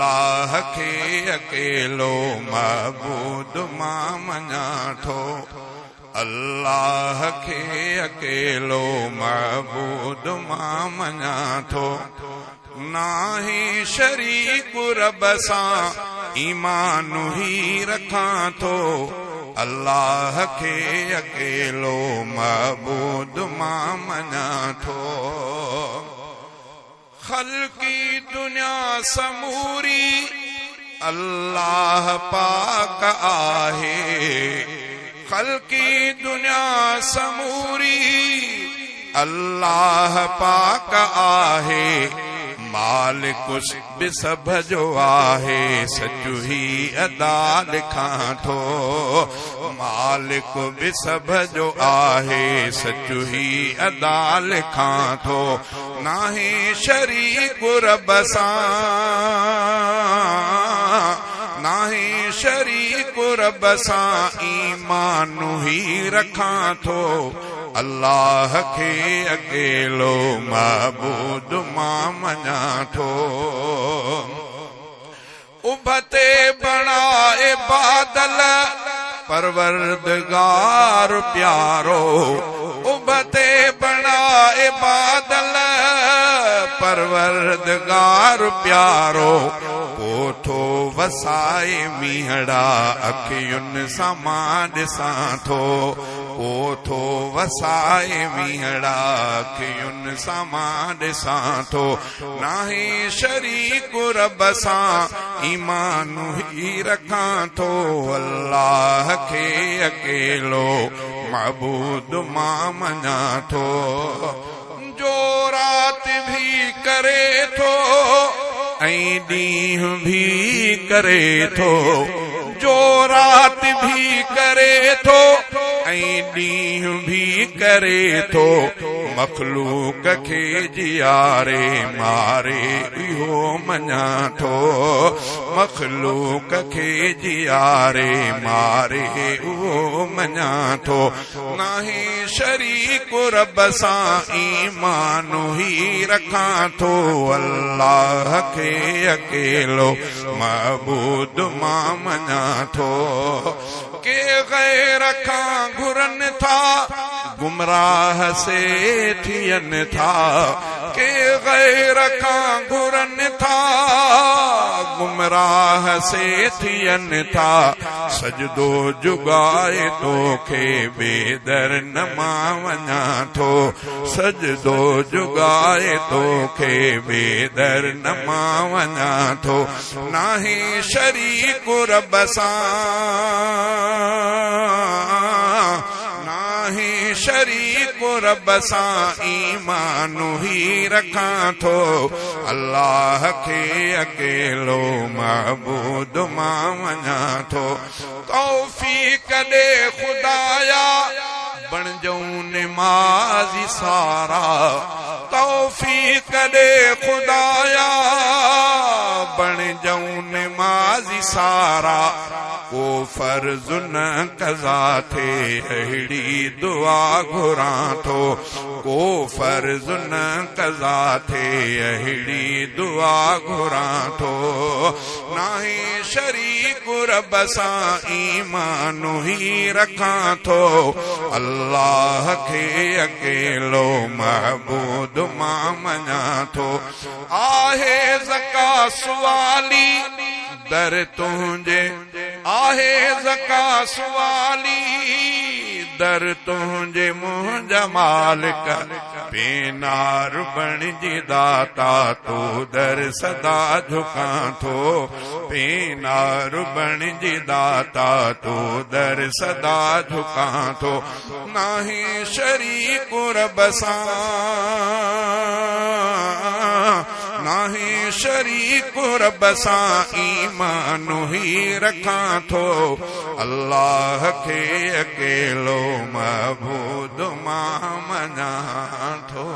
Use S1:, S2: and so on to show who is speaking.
S1: अल्लाह खे अकेलो महबूद मां मञा थो अल्लाह खे अकेलो महबूद मां मञा थो नाहे शरीक रब सां ईमान ही रखां थो अल्लाह के अकेलो महबूद मां मञा थो खल्की दुनिया समूरी अल्लाह पाक आहे खल्की दुनिया समूरी अल्लाह पाक आहे मालिक बि सभ जो आहे सचु ही अदा लिखां थो मालिक बि सभ जो आहे सचु ही अदा लिखां थो नाहे शरीक रब सां नाहे शरीक रब सां ईमान ही रखां थो अल्लाह के अकेलो महबूद मां मञा थो उभते बणाए बादल परवरदिगार प्यारो उभते बणाए बादल परवरदिगार प्यारो कोठो वसाए मीहड़ा अखियुनि सां मां ॾिसां थो कोठो वसाए मीहड़ा अखियुनि सां मां ॾिसां थो नाहे शरीक रब सां ईमान ही रखां थो अल्लाह खे अकेलो महबूद मां मञा थो जो रात भी करे थो ऐं ॾींहुं भी करे थो जो रात भी करे थो ऐं ॾींहुं भी करे थो मखलूक खे जियारे मारे इहो मञा थो मखलूक खे जियारे मारे उहो मञा थो नाहे शरीक रब सां ईमान ही रखां थो अल्लाह खे अकेलो महबूद मां मञा थो के गैर खां घुरनि था गुमराह से थियनि था के गैर खां घुरनि था गुमराह से थियनि था सजदो जुगाए तोखे बेदर न मां वञा थो सजदो जुगाए तोखे बेदर न मां वञा थो नाहे शरीक रब सां नाहे शरीक रब सां ईमान ही रखां थो अल्लाह खे अकेलो महबूद मां वञा थो तौफीक ॾे खुदाया बणजऊं निमाज़ी सारा तौफीक ॾे खुदाया बणजऊं निमाज़ी सारा को फर्ज न कज़ा थे अहिड़ी दुआ घुरां थो को फर्ज न कज़ा थे अहिड़ी दुआ घुरां थो नाहे शरीक रब सां ईमान ही रखां थो अल्लाह खे अकेलो महबूद मां मञा थो आहे ज़कात वाली दर तुंहिंजे आहे ज़कात वाली दर तुंहिंजे मुंहिंजा मालिक बेनार बणिजी दाता तो दर सदा झुकां थो बेनार बणिजी दाता तो दर सदा झुकां थो नाहे शरीक रब सां नाहे शरीक रब सां ईमान ही रखां थो अल्लाह खे अकेलो महबूद मां मञा थो।